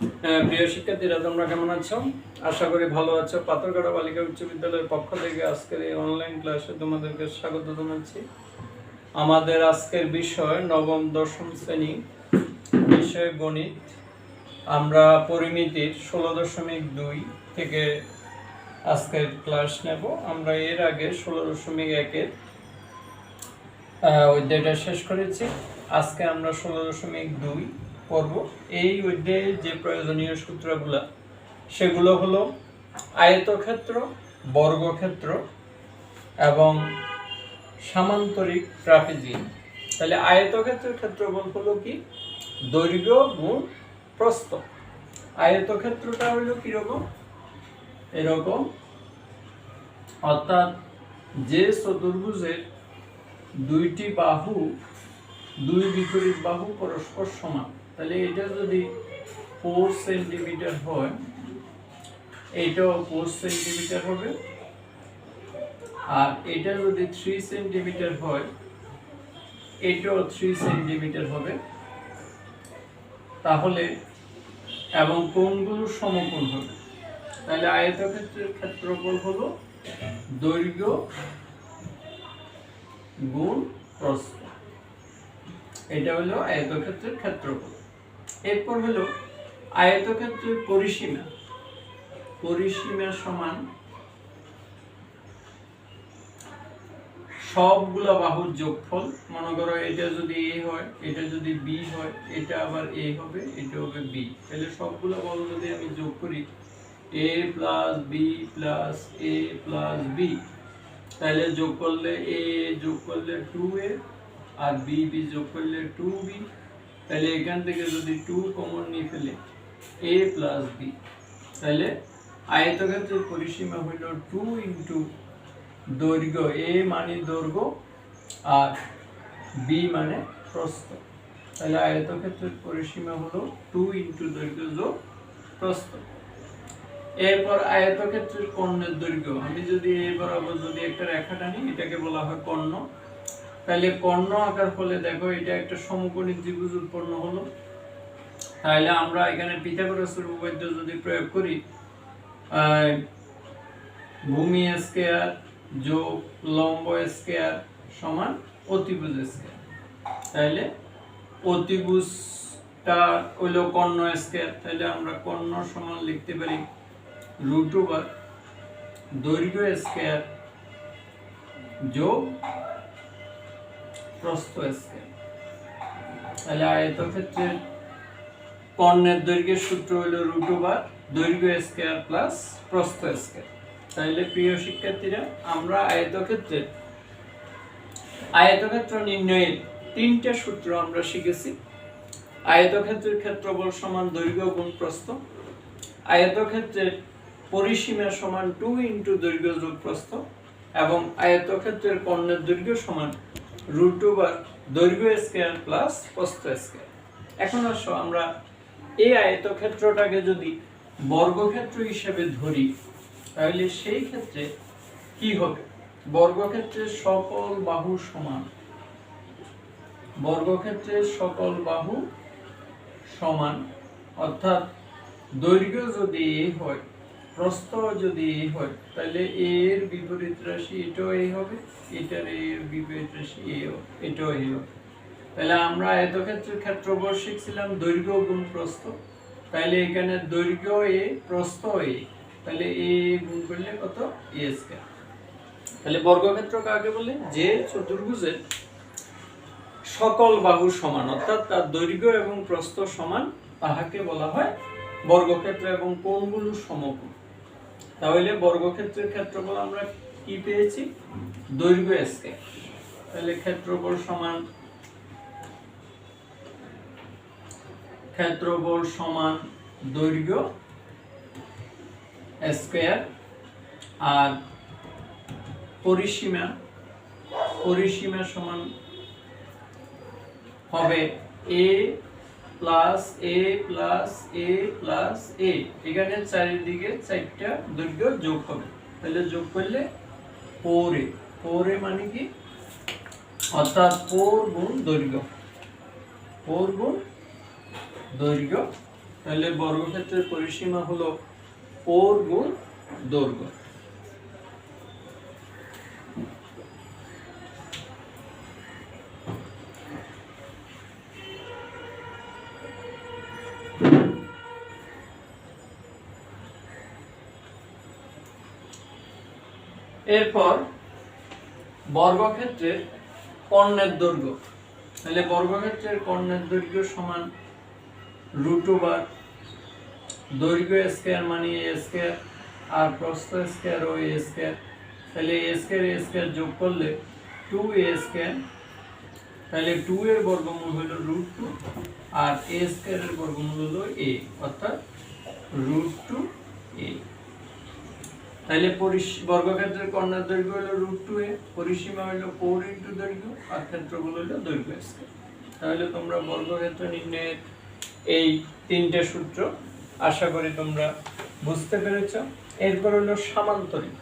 প্রিয় শিক্ষার্থীরা, তোমরা কেমন আছো? আশা করি ভালো আছো। পাথরঘাটা বালিকা উচ্চ বিদ্যালয়ের পক্ষ থেকে আজকের এই অনলাইন ক্লাসে তোমাদেরকে স্বাগত জানাচ্ছি। আমাদের আজকের বিষয় নবম দশম শ্রেণী বিষয় গণিত। আমরা পরিমিতির 16.2 থেকে আজকের ক্লাস নেব। আমরা এর আগে 16.1-এর অধ্যায়টা শেষ করেছি। আজকে আমরা 16.2 পড়ব। এই অধ্যায়ে যে প্রয়োজনীয় সূত্রগুলো সেগুলো হলো আয়তক্ষেত্র, বর্গক্ষেত্র এবং সামান্তরিক ট্রাপিজিয়াম। তাহলে আয়তক্ষেত্রের ক্ষেত্রফল হলো কি? দৈর্ঘ্য গুণ প্রস্থ। আয়তক্ষেত্রটা হলো কিরকম? এরকম, অর্থাৎ যে চতুর্ভুজের দুইটি বাহু, দুই বিপরীত বাহু পরস্পর সমান, তাহলে এটা যদি 4 সেন্টিমিটার হয়, এটাও 4 সেন্টিমিটার হবে। আর এটা যদি 3 সেন্টিমিটার হয়, এটাও 3 সেন্টিমিটার হবে। তাহলে এবং কোণগুলো সমকোণ হবে। তাহলে আয়তক্ষেত্রের ক্ষেত্রফল হলো দৈর্ঘ্য গুণ প্রস্থ। এটা হলো আয়তক্ষেত্রের ক্ষেত্রফল। এরপর হলো আয়তক্ষেত্রের পরিসীমা। পরিসীমা সমান সবগুলা বাহুর যোগফল। মনে করো এটা যদি এ হয়, এটা যদি বি হয়, এটা আবার এ হবে, এটা হবে বি। তাহলে সবগুলা বাহু যদি আমি যোগ করি, এ প্লাস বি প্লাস এ প্লাস বি, তাহলে যোগ করলে এ যোগ করলে 2a আর বি বি যোগ করলে 2b। তাহলে এখান থেকে যদি 2 কমন নিয়ে ফেলে a প্লাস বি, তাহলে আয়তক্ষেত্রের পরিসীমা হইল 2 ইন্টু দৈর্ঘ্য, a মানে দৈর্ঘ্য আর b মানে প্রস্থ। তাহলে আয়তক্ষেত্রের পরিসীমা হলো 2 ইন্টু দৈর্ঘ্য যোগ প্রস্থ। এরপর আয়তক্ষেত্রের কর্ণের দৈর্ঘ্য, আমি যদি এই বরাবর যদি একটা রেখা টানি, এটাকে বলা হয় কর্ণ। তাহলে কর্ণ আকার ফলে দেখো এটা একটা সমকোণী ত্রিভুজ উৎপন্ন হলো। তাহলে আমরা এখানে পিথাগোরাসের উপপাদ্য যদি প্রয়োগ করি, ভূমি স্কয়ার যোগ লম্ব স্কয়ার সমান অতিভুজ স্কয়ার। তাহলে অতিভুজটা হলো কর্ণ স্কয়ার। তাহলে আমরা কর্ণ সমান লিখতে পারি √, দৈর্ঘ্য স্কয়ার যোগ প্রস্থ স্কয়ার। তাহলে আয়তক্ষেত্রের কর্ণের দৈর্ঘ্যের সূত্র হলো √, দৈর্ঘ্য স্কয়ার প্লাস প্রস্থ স্কয়ার। তাহলে প্রিয় শিক্ষার্থীরা, আমরা আয়তক্ষেত্র নির্ণয়ের 3টা সূত্র আমরা শিখেছি। আয়তক্ষেত্রের ক্ষেত্রফল সমান দৈর্ঘ্য গুণ প্রস্থ, আয়তক্ষেত্রের পরিসীমা সমান 2 ইন্টু দৈর্ঘ্য যোগ প্রস্থ, এবং আয়তক্ষেত্রের কর্ণের দৈর্ঘ্য সমান √, দৈর্ঘ্য স্কয়ার প্লাস প্রস্থ স্কয়ার। এখন আসো আমরা এই আয়তক্ষেত্রটাকে যদি বর্গক্ষেত্র হিসেবে ধরি, তাহলে সেই ক্ষেত্রে কি হবে? বর্গক্ষেত্রের সকল বাহু সমান। বর্গক্ষেত্রের সকল বাহু সমান, অর্থাৎ দৈর্ঘ্য যদি এ হয়, প্রস্থ যদি এ হয়, তাহলে এর বিপরীত রাশি এটাও এ হবে, এটার এর বিপরীত রাশি এটাও এ হবে। তাহলে আমরা আয়তক্ষেত্রের ক্ষেত্রফল শিখছিলাম দৈর্ঘ্য গুণ প্রস্থ। তাহলে এখানে দৈর্ঘ্য এ, প্রস্থ এ, তাহলে এ গুণ করলে কত? এ স্কয়ার। তাহলে বর্গক্ষেত্র কাকে বলে? যে চতুর্ভুজের সকল বাহু সমান, অর্থাৎ তার দৈর্ঘ্য এবং প্রস্থ সমান, তাহাকে বলা হয় বর্গক্ষেত্র, এবং কোণগুলো সমকোণ। তাহলে বর্গক্ষেত্রের ক্ষেত্রফল আমরা কি পেয়েছি? দৈর্ঘ্য স্কয়ার। তাহলে ক্ষেত্রফল সমান দৈর্ঘ্য স্কয়ার, আর পরিসীমা সমান হবে a plus a plus a plus a। এখানে চারিদিকে 4টা দৈর্ঘ্য যোগ হবে। তাহলে যোগ করলে 4a। 4a মানে কি? অর্থাৎ 4 গুণ দৈর্ঘ্য, 4 গুণ দৈর্ঘ্য তাহলে বর্গক্ষেত্রের পরিসীমা হলো 4 গুণ দৈর্ঘ্য। এরপর বর্গক্ষেত্রের কর্ণের দৈর্ঘ্য, তাহলে বর্গক্ষেত্রের কর্ণের দৈর্ঘ্য সমান √, দৈর্ঘ্য স্কয়ার মানে a স্কয়ার আর প্রস্থ স্কয়ার ও a স্কয়ার, তাহলে a স্কয়ার যোগ করলে 2a স্কয়ার, তাহলে 2 এর বর্গমূল হলো √2 আর a স্কয়ারের বর্গমূল হলো a, অর্থাৎ √2a। তাহলে বর্গক্ষেত্রের কর্ণের দৈর্ঘ্য হলো √2a, পরিসীমা হলো 4 × দৈর্ঘ্য আর ক্ষেত্রফল হলো দৈর্ঘ্য স্কয়ার। তাহলে তোমরা বর্গক্ষেত্র নির্ণয়ের এই তিনটে সূত্র আশা করি তোমরা বুঝতে পেরেছ। এরপর হলো সামান্তরিক।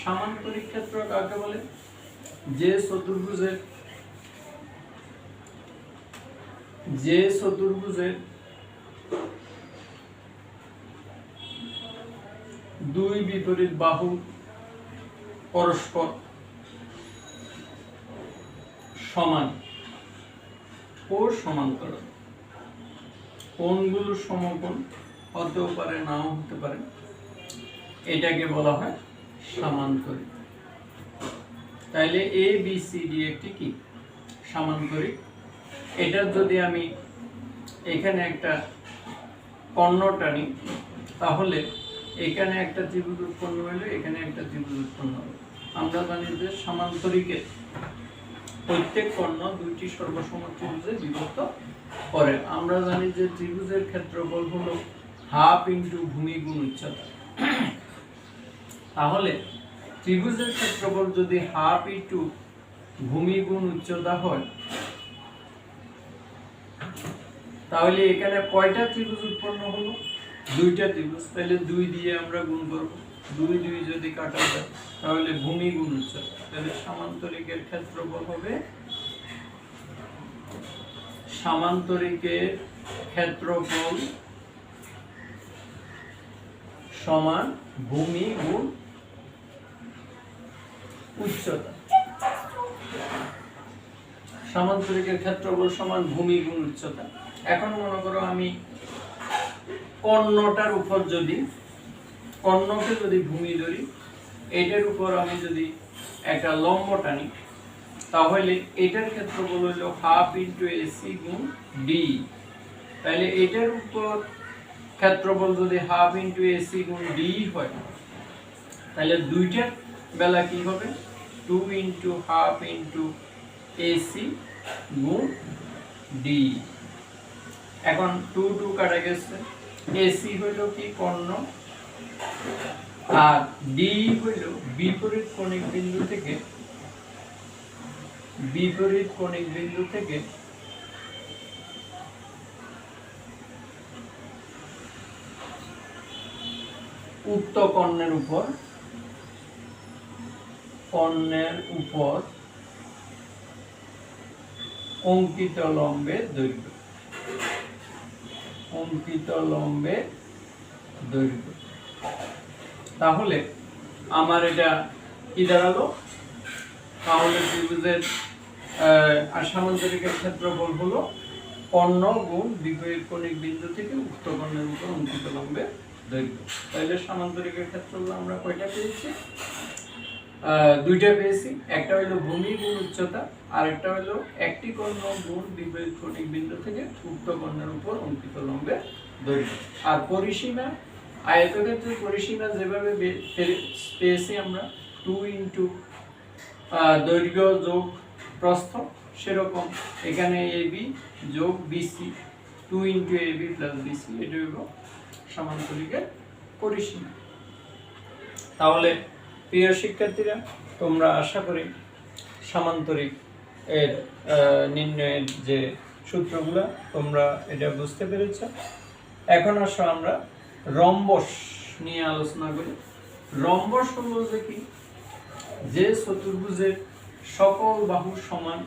সামান্তরিক ক্ষেত্র কাকে বলে? যে চতুর্ভুজের দুই বিপরীত বাহু পরস্পর সমান ও সমান্তরাল, কোণগুলো সমকোণ হতেও পারে নাও হতে পারে, এটাকে বলা হয় সামান্তরিক। তাইলে ABCD একটি কি সামান্তরিক। এটার যদি আমি এখানে একটা কর্ণ টানি তাহলে এখানে একটা ত্রিভুজ উৎপন্ন হলো, এখানে একটা ত্রিভুজ উৎপন্ন হলো। আমরা জানি যে সামান্তরিকের প্রত্যেক কর্ণ দুইটি সর্বসম ত্রিভুজে বিভক্ত করে। আমরা জানি যে ত্রিভুজের ক্ষেত্রফল হলো ½ × ভূমি গুণ উচ্চতা। তাহলে ত্রিভুজের ক্ষেত্রফল যদি ½ × ভূমি গুণ উচ্চতা হয়, তাহলে এখানে কয়টা ত্রিভুজ উৎপন্ন হলো? দুইটা ত্রিভুজ, তাহলে 2 দিয়ে আমরা গুণ করব। 2 যদি কাটা যায় তাহলে ভূমি গুণ উচ্চতা, তাহলে সামান্তরিকের ক্ষেত্রফল হবে সমান ভূমি গুণ উচ্চতা। সামান্তরিকের ক্ষেত্রফল সমান ভূমি গুণ উচ্চতা। এখন মনে করো আমি কর্ণটার উপর কর্ণকে যদি ভূমি ধরি, এটার উপর আমি যদি একটা লম্ব টানি তাহলে এটার ক্ষেত্রফল হলো ½ × AC গুণ D। তাহলে এটার উপর ক্ষেত্রফল যদি ½ × AC গুণ D হয়, তাহলে দুইটার বেলা কি হবে? 2 × ½ × AC গুণ D। এখন 2 কাটা গেছে, AC হইল কি কর্ণ আর D হইল বিপরীত কোণিক বিন্দু থেকে উক্ত কর্ণের উপর অঙ্কিত লম্বের দৈর্ঘ্য। তাহলে আমার এটা কি দাঁড়ালো? তাহলে ত্রিভুজের সামান্তরিকের ক্ষেত্রফল হলো কর্ণ গুণ বিপরীত কোণিক বিন্দু থেকে উক্ত কর্ণের উপর অঙ্কিত লম্বের দৈর্ঘ্য। তাহলে সামান্তরিকের ক্ষেত্রফল আমরা কয়টা পেয়েছি? দুইটা পেয়েছি। একটা হলো ভূমি গুণ উচ্চতা আর একটা হলো একটি কর্ণ গুণ বিপরীত কোণিক বিন্দু থেকে উক্ত কর্ণের উপর অঙ্কিত লম্বের দৈর্ঘ্য। আর পরিসীমা, আয়তক্ষেত্রের পরিসীমা যেভাবে পেয়েছি আমরা 2 × দৈর্ঘ্য যোগ প্রস্থ, সেরকম এখানে AB যোগ BC, 2 × AB + BC, এটা হলো সামান্তরিকের পরিসীমা। তাহলে প্রিয় শিক্ষার্থীরা, তোমরা আশা করি সামান্তরিক এর নির্ণয়ের যে সূত্রগুলো তোমরা এটা বুঝতে পেরেছ। এখন আসো আমরা রম্বস নিয়ে আলোচনা করি। রম্বস হলো যে কি? যে চতুর্ভুজের সকল বাহু সমান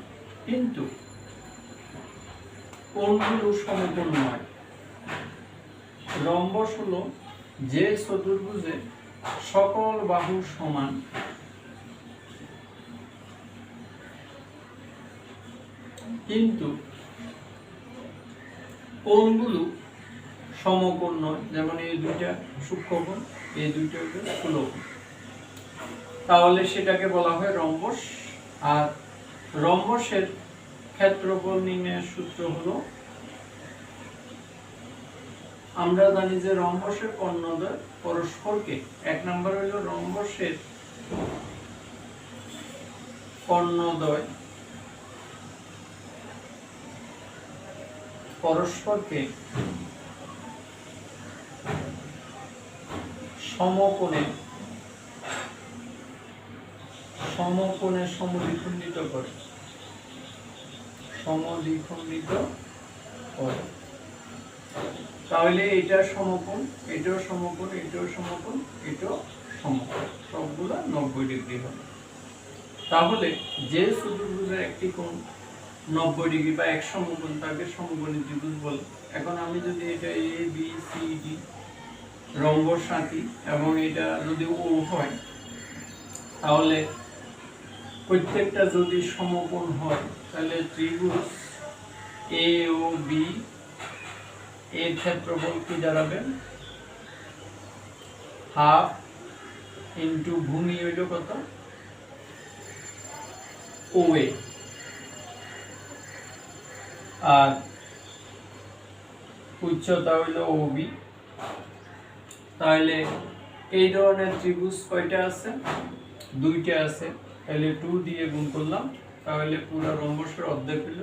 কিন্তু কোণগুলো সমকোণ নয়। রম্বস হলো যে চতুর্ভুজে সকল বাহু সমান কিন্তু কোণগুলো সমকোণ নয়, যেমন এই দুইটা সূক্ষ্মকোণ, এই দুইটা হলো স্থূলকোণ, তাহলে সেটাকে বলা হয় রম্বস। আর রম্বসের ক্ষেত্রফল নির্ণয়ের সূত্র হলো, আমরা জানি যে রম্বসের কর্ণদ্বয় পরস্পরকে, এক নম্বর হলো রম্বসের কর্ণদ্বয় পরস্পরকে সমকোণে সমদ্বিখণ্ডিত করে, তাহলে এটা সমকোণ, এটাও সমকোণ, এটাও সমকোণ, এটাও সমকোণ, সবগুলা 90 ডিগ্রি হবে। তাহলে যে চতুর্ভুজের একটি কোণ 90 ডিগ্রি বা এক সমকোণ তাকে সমকোণী ত্রিভুজ বলে। এখন আমি যদি এটা A B C D rhombus আঁকি এবং এটা যদি ও হয়, তাহলে প্রত্যেকটা যদি সমকোণ হয় তাহলে ত্রিভুজ এ ও বি এর ক্ষেত্রফল কি দাঁড়াবে, হাফ ইন্টু ভূমি হইল কত, ও এ, আর উচ্চতা হইল ও বি। তাহলে এই ধরনের ত্রিভুজ কয়টা আছে, দুইটা আছে, তাহলে 2 দিয়ে গুণ করলাম, তাহলে পুরো রম্বসের অর্ধেক হইল।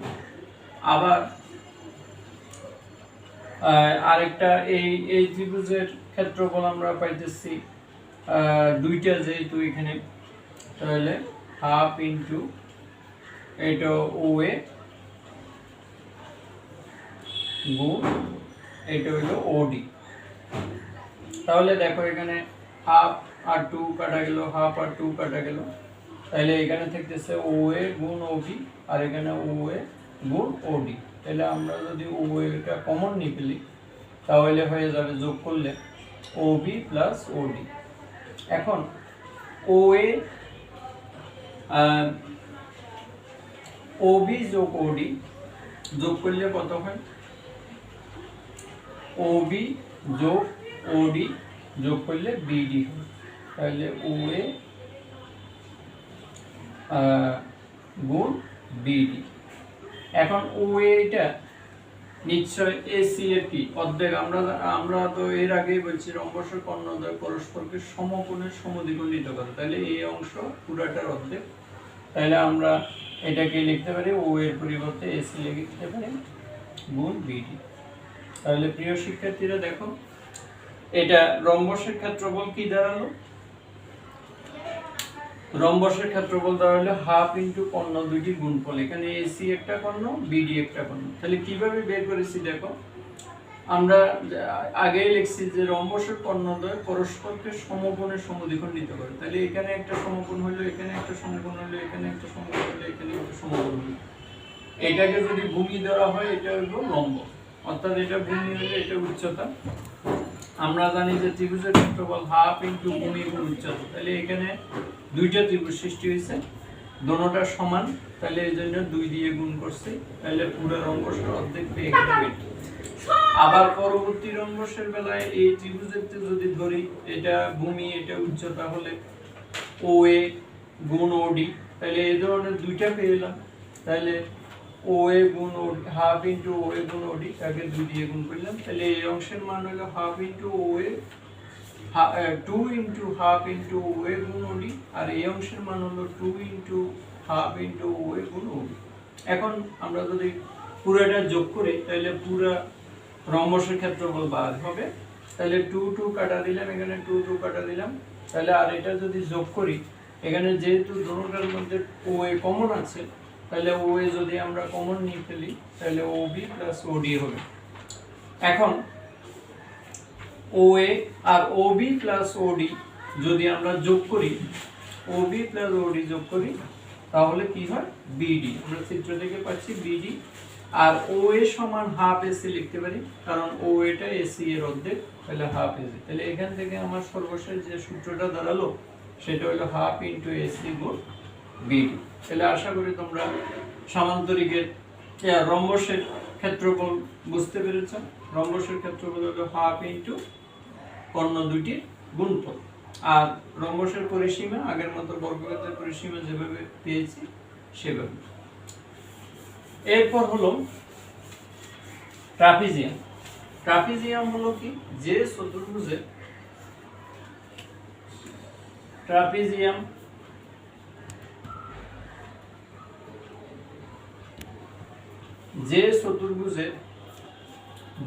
আবার আরেকটা এই ত্রিভুজের ক্ষেত্রফল আমরা পাইতেছি দুইটা যেহেতু এখানে, তাহলে হাফ ইন্টু এটা ও এ গুণ এটা হইল ওডি। তাহলে দেখো এখানে হাফ আর 2 কাটা গেল, হাফ আর 2 কাটা গেল, তাহলে এখানে থাকতেছে ও এ গুণ ওবি আর এখানে ও এ গুণ ওডি। তাহলে আমরা যদি ও এটা কমন নিয়ে ফেলি তাহলে হয়ে যাবে যোগ করলে ওবি প্লাস ওডি। এখন ও এ ওবি যোগ ওডি যোগ করলে কত হয়, ওবি যোগ ওডি যোগ করলে বিডি হয়। তাহলে ও এ গুণ বিডি। এখন ও এটা নিশ্চয় এসি এর কি অর্ধেক, আমরা তো এর আগেই বলছি রম্বসের কর্ণদ্বয় পরস্পরকে সমকোণে সমদ্বিখণ্ডিত করে, তাহলে এই অংশ পুরাটার অর্ধেক। তাহলে আমরা এটাকে লিখতে পারি ও এর পরিবর্তে এসি লিখতে পারি গুণ বিডি। তাহলে প্রিয় শিক্ষার্থীরা দেখো এটা রম্বসের ক্ষেত্রফল কি দাঁড়ালো, রম্বসের ক্ষেত্রফল দাঁড়ালো হাফ ইন্টু কর্ণ দুইটি গুণফল, এখানে এসি একটা কর্ণ বিডি একটা কর্ণ। তাহলে কিভাবে বের করেছি দেখো, আমরা আগেই লিখছি যে রম্বসের কর্ণদ্বয় পরস্পরকে সমকোণে সমদ্বিখণ্ডিত করে, তাহলে এখানে একটা সমকোণ হলো, এখানে একটা সমকোণ হলো, এখানে একটা সমকোণ হলো, এখানে একটা সমকোণ হলো। এটাকে যদি ভূমি ধরা হয় এটা হলো লম্ব, অর্থাৎ এটা ভূমি হলে এটা উচ্চতা। আমরা জানি যে ত্রিভুজের ক্ষেত্রফল হাফ ইন্টু ভূমি গুণ উচ্চতা, তাহলে এখানে দুইটা ত্রিভুজ সৃষ্টি হয়েছে, দোনোটা সমান, তাহলে এই জন্য 2 দিয়ে গুণ করছি, তাহলে পুরো রম্বসের অর্ধেক পেয়ে গেল। আবার পরবর্তী রম্বসের বেলায় এই ত্রিভুজের যদি ধরি এটা ভূমি এটা উচ্চতা হলে ও এ গুণ ওডি, তাহলে এই ধরনের দুইটা পেয়ে এলাম। তাহলে ও এ গুণ ওডি হাফ ইন্টু ও এ গুণ ওডি, তাকে 2 দিয়ে গুণ করলাম, তাহলে এই অংশের মান হলো হাফ ইন্টু ও এ 2 ইন্টু হাফ ইন্টু ও এ গুণ ওডি, আর এই অংশের মান হলো 2 ইন্টু হাফ ইন্টু ও এ গুণ ওডি। এখন আমরা যদি পুরোটা যোগ করি তাহলে পুরো রম্বসের ক্ষেত্রফল বার হবে, তাহলে 2 2 কাটা দিলাম, এখানে 2 2 কাটা দিলাম, তাহলে আর এটা যদি যোগ করি, এখানে যেহেতু দুটোটার মধ্যে ও এ কমন আছে, তাহলে ও এ যদি আমরা কমন নিয়ে ফেলি তাহলে ও বি প্লাস ও ডি হবে। এখন ও এ আর ও বি প্লাস ও ডি যদি আমরা যোগ করি, ও বি প্লাস ও ডি যোগ করি তাহলে কি হয় বিডি, আমরা চিত্র থেকে পাচ্ছি বিডি আর ও এ সমান হাফ এসি লিখতে পারি, কারণ ও এটা এসি এর অর্ধেক, তাহলে হাফ এসি। তাহলে এখান থেকে আমার সর্বশেষ যে সূত্রটা দাঁড়ালো সেটা হলো হাফ ইন্টু এসি গুণ বিডি। তাহলে আশা করি তোমরা সামান্তরিকের রম্বসের ক্ষেত্রফল বুঝতে পেরেছ। রম্বসের ক্ষেত্রফল হলো হাফ ইন্টু কর্ণ দুইটির গুণফল। আর রম্বসের পরিসীমা আগের মতো বর্গক্ষেত্রের পরিসীমা যেভাবে পেয়েছি সেভাবে। এরপর হলো ট্রাপিজিয়াম। ট্রাপিজিয়াম হলো কি, যে চতুর্ভুজে ট্রাপিজিয়াম যে চতুর্ভুজে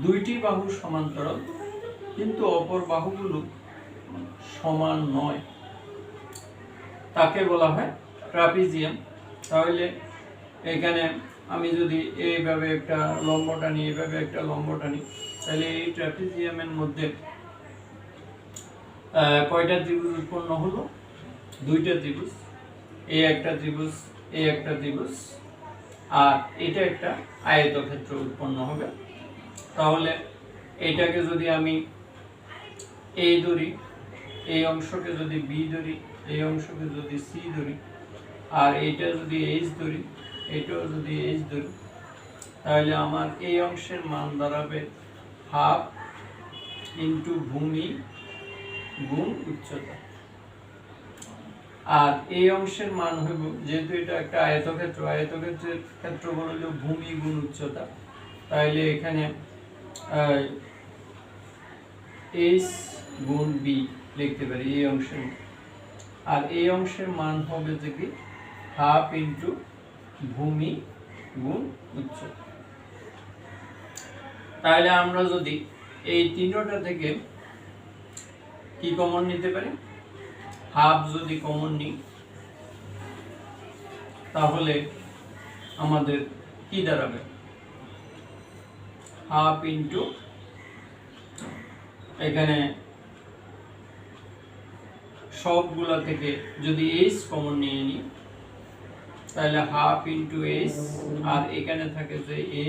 দুইটি বাহু সমান্তরাল কিন্তু অপর বাহুগুলো সমান নয় তাকে বলা হয় ট্রাপিজিয়াম। তাহলে এখানে আমি যদি এইভাবে একটা লম্ব টানি, এইভাবে একটা লম্ব টানি, তাহলে এই ট্রাপিজিয়ামের মধ্যে কয়টা ত্রিভুজ উৎপন্ন হলো? দুইটা ত্রিভুজ, এই একটা ত্রিভুজ, এই একটা ত্রিভুজ, আর এটা একটা আয়তক্ষেত্র উৎপন্ন হবে। তাহলে এটাকে যদি আমি এ ধরি, এই অংশকে যদি বি ধরি, এই অংশকে যদি সি ধরি, আর এইটা যদি এইচ ধরি, এটাও যদি এইচ ধরি, তাহলে আমার এই অংশের মান দাঁড়াবে হাফ ইন্টু ভূমি গুণ উচ্চতা। আর এই অংশের মান হইব, যেহেতু এটা একটা আয়তক্ষেত্র, আয়তক্ষেত্রের ক্ষেত্রফল হলো ভূমি গুণ উচ্চতা, তাহলে এখানে এইচ গুণ বি লিখতে পারি এই অংশের। আর এই অংশের মান হবে যে কি হাফ ইন্টু ভূমি গুণ উচ্চতা। তাহলে আমরা যদি এই তিনটা থেকে কি কমন নিতে পারি, হাফ যদি কমন নিই, তাহলে আমাদের কি দাঁড়াবে? হাফ ইন্টু এখানে সবগুলা থেকে যদি এইচ কমন নিয়ে নিই, তাহলে হাফ ইন্টু এইচ, আর এখানে থাকে যে এ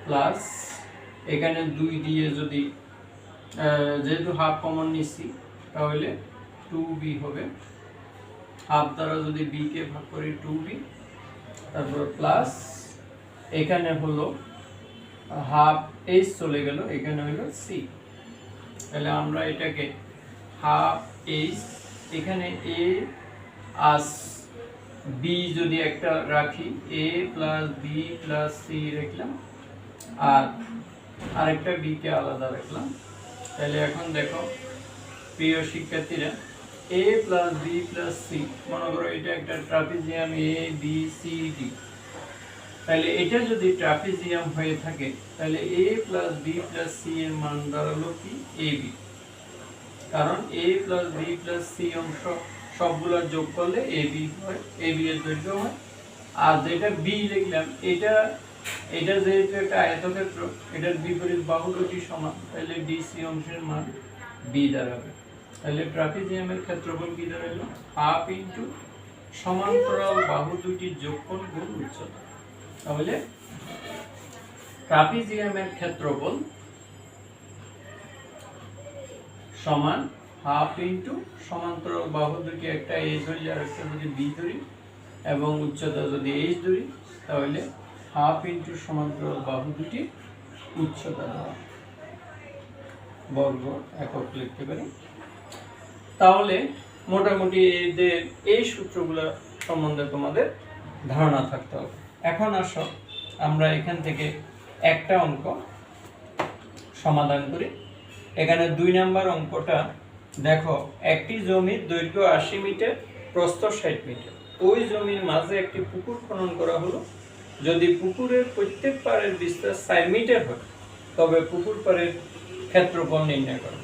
প্লাস এখানে 2 দিয়ে যদি যেহেতু হাফ কমন নিচ্ছি তাহলে 2b হবে। হাফ দ্বারা যদি b কে ভাগ করি 2b, তারপর প্লাস এখানে হলো হাফ এইচ চলে গেল, এখানে হলো c। তাহলে আমরা এটাকে হাফ এইচ, এখানে a আর b যদি একটা রাখি, a plus b plus c রাখলাম, আর আরেকটা b কে আলাদা রাখলাম। তাহলে এখন দেখো প্রিয় শিক্ষার্থীরা, a plus b plus c, মনে করো এটা একটা trapezium a b c d। তাহলে এটা যদি ট্রাপিজিয়াম হয়ে থাকে তাহলে a plus b plus c এর মান দাঁড়ালো কি ab, কারণ a plus b plus c অংশ সবগুলোর যোগ করলে ab হয়, ab এর দৈর্ঘ্য হয়। আর যেটা b লিখলাম, এটা যেহেতু একটা আয়তক্ষেত্র, এটার বিপরীত বাহু দুটি সমান, তাহলে dc অংশের মান b দাঁড়াবে। তাহলে ট্রাপিজিয়ামের ক্ষেত্রফল কি দাঁড়ালো? হাফ ইন্টু সমান্তরাল বাহু দুটির যোগফল গুণ উচ্চতা। তাহলে ট্রাপিজিয়ামের ক্ষেত্রফল সমান হাফ ইন্টু সমান্তরাল বাহু দুটি, একটা a ধরি আর একটা যদি b ধরি, এবং উচ্চতা যদি h ধরি, তাহলে হাফ ইন্টু সমান্তরাল বাহু দুটি উচ্চতা দেওয়া বর্গ একক লিখতে পারি। তাহলে মোটামুটি এদের এই সূত্রগুলো সম্বন্ধে তোমাদের ধারণা থাকতে হবে। এখন আসো আমরা এখান থেকে একটা অঙ্ক সমাধান করি। এখানে 2 নাম্বার অঙ্কটা দেখো, একটি জমির দৈর্ঘ্য 80 মিটার, প্রস্থ 60 মিটার। ওই জমির মাঝে একটি পুকুর খনন করা হলো। যদি পুকুরের প্রত্যেক পাড়ের বিস্তার 4 মিটার হয় তবে পুকুর পাড়ের ক্ষেত্রফল নির্ণয় করো।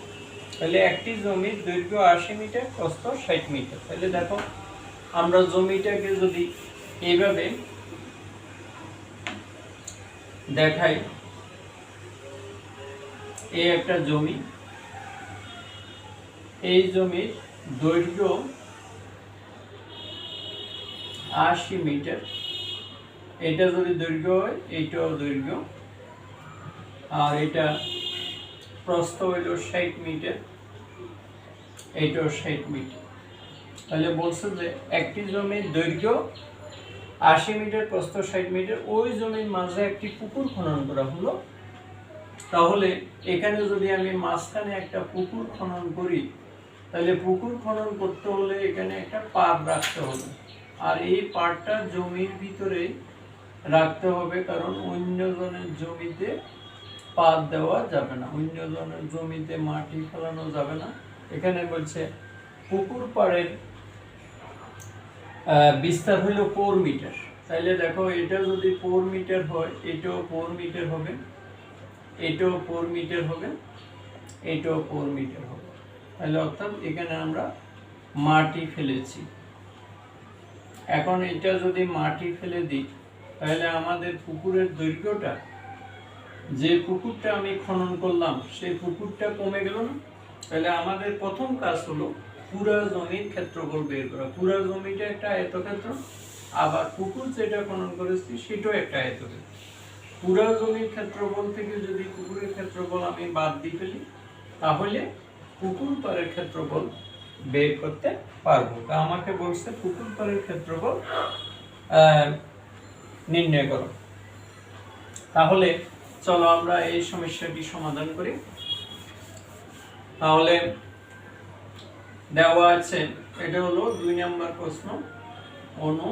তাহলে একটি জমির দৈর্ঘ্য 80 মিটার, প্রস্থ 60 মিটার। তাহলে দেখো আমরা জমিটাকে যদি এইভাবে দেখাই, এই একটা জমি, এই জমির দৈর্ঘ্য 80 মিটার, এটা যদি দৈর্ঘ্য হয় এইটাও দৈর্ঘ্য, আর এটা প্রস্থ হইল 60 মিটার, এইটাও 60 মিটার। তাহলে বলছে যে একটি জমির দৈর্ঘ্য 80 মিটার, প্রস্থ 60 মিটার, ওই জমির মাঝে একটি পুকুর খনন করা হলো। তাহলে এখানে যদি আমি মাঝখানে একটা পুকুর খনন করি, তাহলে পুকুর খনন করতে হলে এখানে একটা পাড় রাখতে হবে, আর এই পাড়টা জমির ভিতরে রাখতে হবে, কারণ অন্যজনের জমিতে পাড় দেওয়া যাবে না, অন্যজনের জমিতে মাটি ফেলানো যাবে না। এখানে বলছে পুকুর পাড়ের বিস্তার হলো 4 মিটার। তাহলে দেখো এটা যদি 4 মিটার হয়, এটাও 4 মিটার হবে, এটাও 4 মিটার হবে, এটাও 4 মিটার হবে। তাহলে অর্থাৎ এখানে আমরা মাটি ফেলেছি। এখন এটা যদি মাটি ফেলে দিই, তাহলে আমাদের পুকুরের দৈর্ঘ্যটা, যে পুকুরটা আমি খনন করলাম সেই পুকুরটা কমে গেল না? তাহলে আমাদের প্রথম কাজ হলো পুরা জমির ক্ষেত্রফল বের করা। পুরা জমিটা একটা আয়তক্ষেত্র, আবার পুকুর যেটা খনন করেছি সেটাও একটা আয়তক্ষেত্র। পুরা জমির ক্ষেত্রফল থেকে যদি পুকুরের ক্ষেত্রফল আমি বাদ দিয়ে ফেলি, তাহলে পুকুর পাড়ের ক্ষেত্রফল বের করতে পারবো। তা আমাকে বলছে পুকুর পাড়ের ক্ষেত্রফল নির্ণয় করো। তাহলে চলো আমরা এই সমস্যাটি সমাধান করি। তাহলে দেওয়া আছে, এটা হলো 2 নম্বর প্রশ্ন, অনু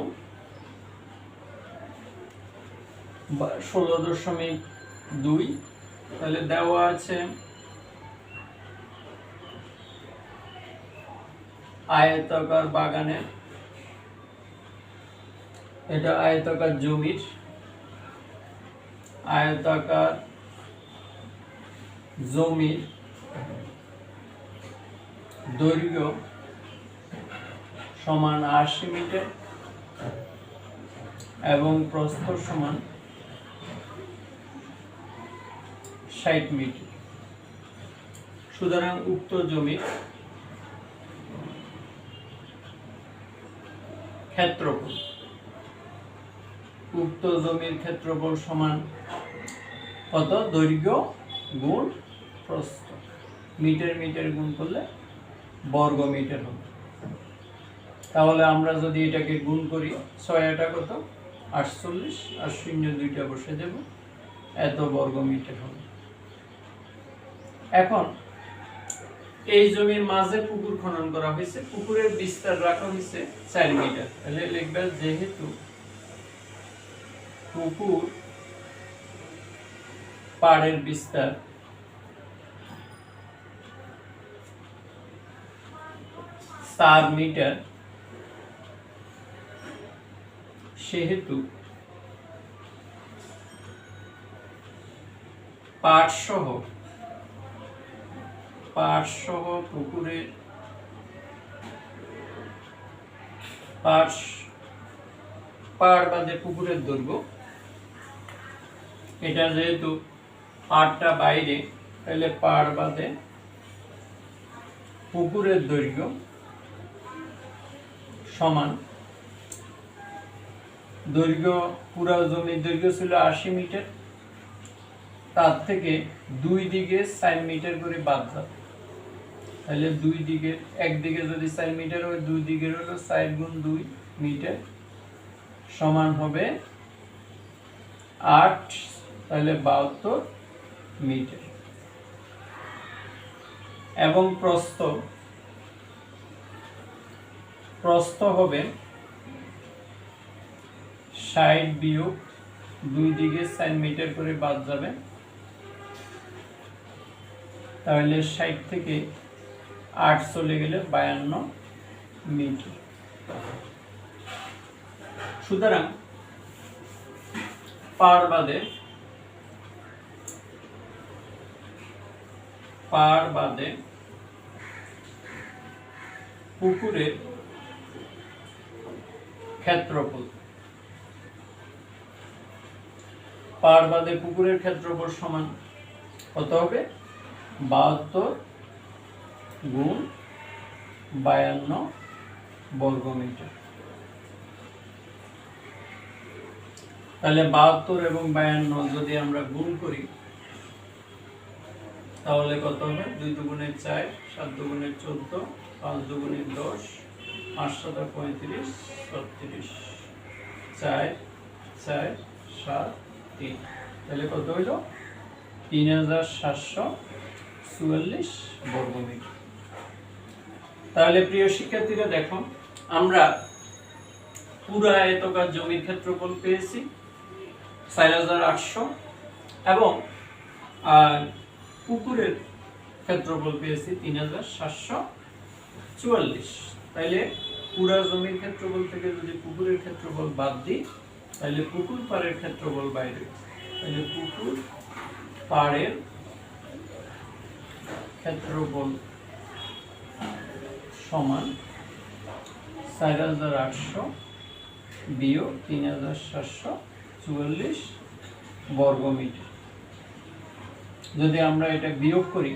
16.2। তাহলে দেওয়া আছে আয়তাকার বাগানে, এটা আয়তাকার জমির, আয়তাকার জমির দৈর্ঘ্য সমান 80 মিটার এবং প্রস্থ সমান 60 মিটার। সুতরাং উক্ত জমির ক্ষেত্রফল, উক্ত জমির ক্ষেত্রফল সমান কত? দৈর্ঘ্য গুণ প্রস্থ, মিটার মিটার গুণ করলে বর্গ মিটার হবে। তাহলে আমরা যদি এটাকে গুণ করি, 6 কত? 48, আর 0 2টা বসে দেব, এত বর্গ মিটার হবে। এখন এই জমির মাঝে পুকুর খনন করা হয়েছে, পুকুরের বিস্তার রাখা হয়েছে 4 মিটার। তাহলে লিখবে যেহেতু পুকুর পাড়ের বিস্তার 4 মিটার, সেহেতু পাড় সহ পুকুরের পাড় বাদে পুকুরের দৈর্ঘ্য, এটা যেহেতু পাড়টা বাইরে, তাহলে পাড় বাদে পুকুরের দৈর্ঘ্য সমান দৈর্ঘ্য, পুরা জমির দৈর্ঘ্য ছিল 80 মিটার, তার থেকে 2 দিকে 4 মিটার করে বাদ যাবে। তাহলে 2 দিকে, একদিকে যদি 4 মিটার হয়, 2 দিকের হলো 4 গুণ 2 মিটার, সমান হবে 8, তাহলে 72 মিটার। এবং প্রস্থ হবে 60 বিয়োগ 2 দিকে 4 মিটার করে বাদ যাবে, তাহলে 60 থেকে 8 চলে গেলে 52 মিটার। সুতরাং পাড় বাদে পুকুরের ক্ষেত্রফল, পাড় বাদে পুকুরের ক্ষেত্রফল সমান কত হবে? 72 গুণ 52 বর্গ মিটার। তাহলে 72 এবং 52 যদি আমরা গুণ করি তাহলে কত হবে? 2 দুগুণে 4, 7 দুগুণে 14, 5 দুগুণে 10, 5 7 35, 36, 4 4 7 3। তাহলে কত হইল? 3744 বর্গমিটার। তাহলে প্রিয় শিক্ষার্থীরা দেখো, আমরা পুরো আয়তকার জমির ক্ষেত্রফল পেয়েছি 4800 এবং পুকুরের ক্ষেত্রফল পেয়েছি 3744। তাইলে পুরা জমির ক্ষেত্রফল থেকে যদি পুকুরের ক্ষেত্রফল বাদ দিই তাহলে পুকুর পাড়ের ক্ষেত্রফল বাইরে। তাহলে পুকুর পাড়ের ক্ষেত্রফল সমান 4800 বিয়োগ 3744 বর্গমিটার। যদি আমরা এটা বিয়োগ করি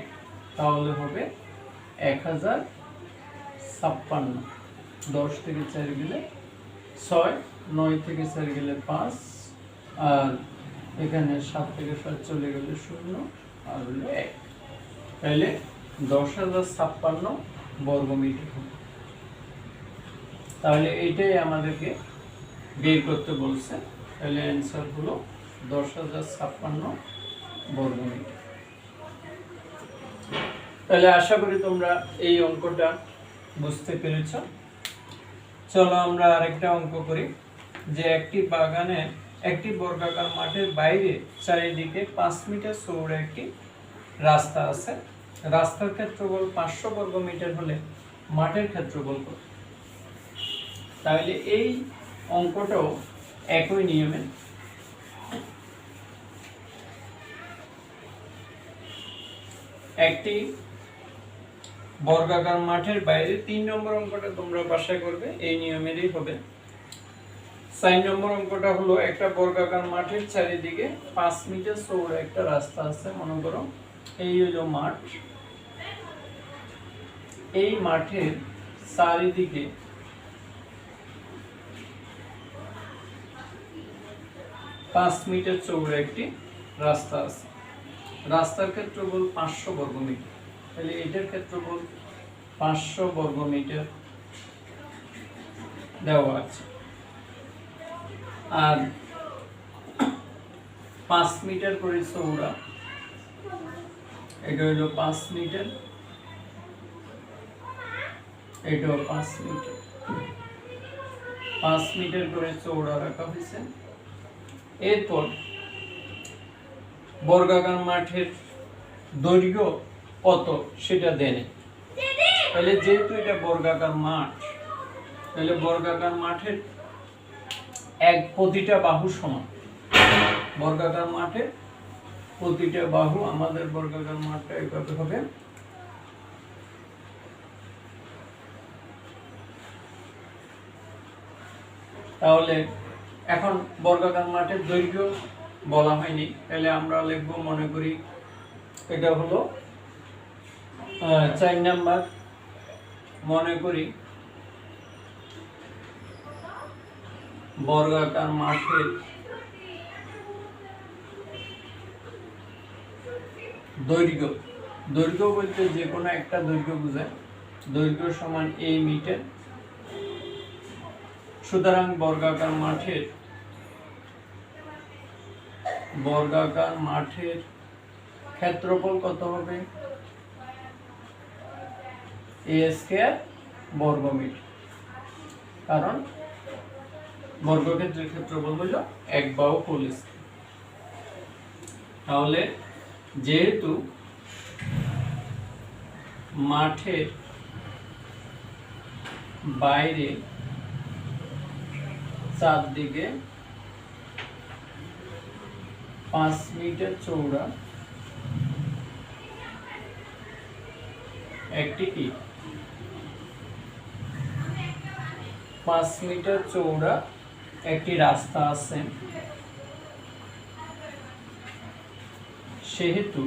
তাহলে হবে 1056। 10 থেকে 4 গেলে 6, 9 থেকে 4 গেলে 5, আর এখানে 7 থেকে 7 চলে গেলে 0 আর হলো 1। তাহলে 10,056 বর্গমিটার। তাহলে এইটাই আমাদেরকে বের করতে বলছে। তাহলে অ্যান্সার হলো 10,056 বর্গমিটার। তাহলে আশা করি তোমরা এই অঙ্কটা বুঝতে পেরেছ। চলো আমরা আরেকটা অঙ্ক করি, যে একটি বাগানে একটি বর্গাকার মাঠের বাইরে চারিদিকে 5 মিটার চৌড়া একটি রাস্তা আছে। রাস্তার ক্ষেত্রফল 500 বর্গমিটার হলে মাঠের ক্ষেত্রফল কত? তাহলে এই অঙ্কটাও একই নিয়মে। একটি বর্গাকার মাঠের বাইরে 3 নম্বর অঙ্কটা তোমরা বাসায় করবে, এই নিয়মেরই হবে। 4 নম্বর অঙ্কটা হলো, একটা বর্গাকার মাঠের চারিদিকে 5 মিটার চৌড়া একটা রাস্তা আছে। মনে করো এই হলো মাঠ, এই মাঠের চারিদিকে 5 মিটার চৌড়া একটি রাস্তা আছে। রাস্তার ক্ষেত্রফল 500 বর্গমিটার। তাহলে এটার ক্ষেত্রফল 500 বর্গমিটার দেওয়া আছে। আর 5 মিটার করে চৌড়া, এটা হলো 5 মিটার, এটাও 5 মিটার। 5 মিটার করে চৌড়া রাখা হয়েছে। এরপর বর্গাকার মাঠের দৈর্ঘ্য কত সেটা দেনে। তাহলে যেহেতু এটা বর্গাকার মাঠ, তাহলে বর্গাকার মাঠের প্রতিটা বাহু সমান। বর্গাকার মাঠের প্রতিটা বাহু, আমাদের বর্গাকার মাঠটা এইভাবে হবে। তাহলে এখন বর্গাকার মাঠের দৈর্ঘ্য বলা হয়নি, তাহলে আমরা লিখব, মনে করি এটা হলো 4 নাম্বার। মনে করি বর্গাকার মাঠের দৈর্ঘ্য, দৈর্ঘ্য বলতে যে কোনো একটা দৈর্ঘ্য বোঝায়। দৈর্ঘ্য সমান a মিটার। সুতরাং বর্গাকার মাঠের ক্ষেত্রফল কত হবে? a স্কয়ার বর্গমিটার। কারণ বর্গক্ষেত্রের ক্ষেত্রফল হলো 1 বাহু হোল স্কয়ার। তাহলে যেহেতু মাঠের বাইরে চারদিকে 5 মিটার চৌড়া একটি 5 মিটার চৌড়া একটি রাস্তা আছে, সেহেতু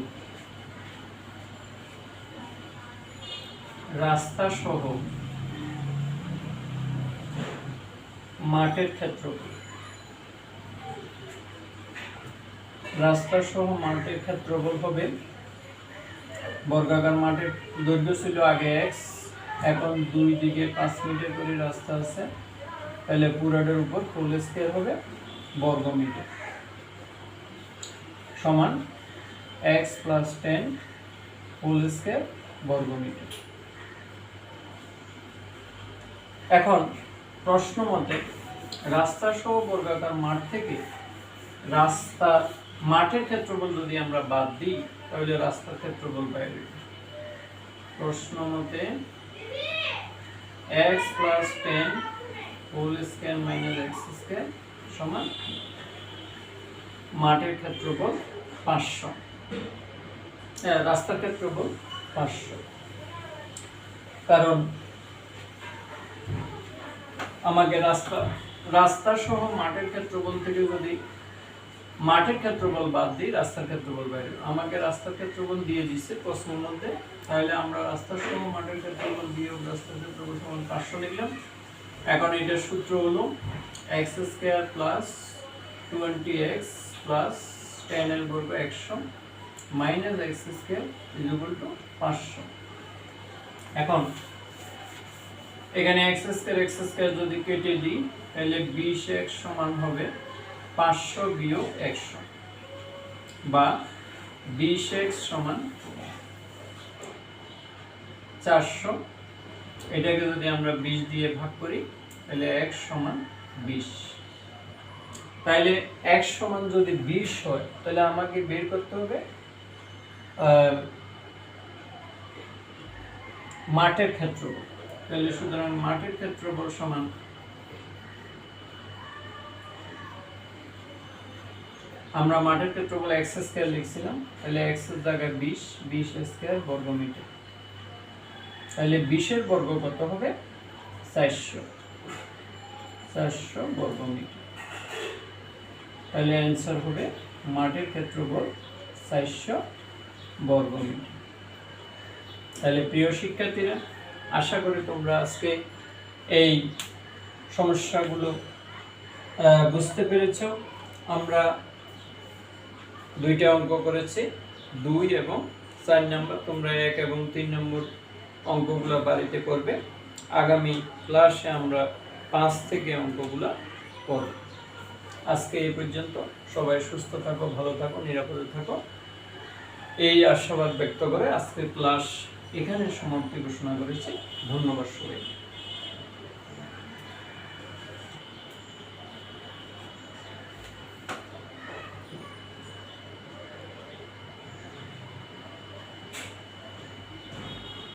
রাস্তা সহ মাঠের ক্ষেত্রফল রাস্তা সহ মাঠের ক্ষেত্রফল হবে, বর্গাকার মাঠের দৈর্ঘ্য ছিল আগে x, এখন দুই দিকে 5 মিটার করে রাস্তা আছে, তাহলে পুরাটার উপর হোল স্কয়ার হবে বর্গ মিটার সমান x + 10 হোল স্কয়ার বর্গ মিটার। এখন প্রশ্ন মতে রাস্তা সহ বর্গাকার মাঠ থেকে মাঠের ক্ষেত্রফল যদি আমরা বাদ দিই তাহলে রাস্তার ক্ষেত্রফল বাইরে। প্রশ্ন মতে x + 10 whole square - x square সমান মাঠের ক্ষেত্রফল 500, রাস্তার ক্ষেত্রফল 500। কারণ আমাকে রাস্তা সহ মাঠের ক্ষেত্রফল থেকে যদি মাঠের ক্ষেত্রফল বাদ দিই রাস্তার ক্ষেত্রফল বাইরে, আমাকে রাস্তার ক্ষেত্রফল দিয়ে দিচ্ছে প্রশ্নের মধ্যে, তাহলে আমরা রাস্তা সহ মাঠের ক্ষেত্রফল বিয়োগ রাস্তার ক্ষেত্রফল সমান 500 লিখলাম। এখন এটার সূত্র হলো x square plus 20x plus 10 বর্গ 100 minus x square equal to 500। এখন এখানে x স্কয়ার যদি কেটে দিই তাহলে 20x সমান হবে 500 বিয়োগ 100 বা 20x সমান 400। এটাকে যদি আমরা 20 দিয়ে ভাগ করি তাহলে x সমান 20। তাহলে x সমান যদি 20 হয় তাহলে আমাকে বের করতে হবে মাঠের ক্ষেত্রফল। তাহলে সুতরাং মাঠের ক্ষেত্রফল সমান আমরা মাঠের ক্ষেত্রফল x স্কয়ার লিখছিলাম, তাহলে x এর জায়গায় 20 স্কয়ার বর্গ মিটার। তাহলে 20 এর বর্গ কত হবে 400 বর্গ মিটার। তাহলে অ্যানসার হবে মাঠের ক্ষেত্রফল 400 বর্গ মিটার। তাহলে প্রিয় শিক্ষার্থীরা, আশা করি তোমরা আজকে এই সমস্যাগুলো বুঝতে পেরেছো। আমরা দুইটা অঙ্ক করেছি, 2 এবং 4 নম্বর। তোমরা 1 এবং 3 নম্বর অঙ্কগুলো বাড়িতে করবে। আগামী ক্লাসে আমরা 5 থেকে অঙ্কগুলো করব। আজকে এই পর্যন্ত। সবাই সুস্থ থাকো, ভালো থাকো, নিরাপদে থাকো, এই আশাবাদ ব্যক্ত করে আজকের ক্লাস এখানে সমাপ্তি ঘোষণা করেছি। ধন্যবাদ সবাইকে।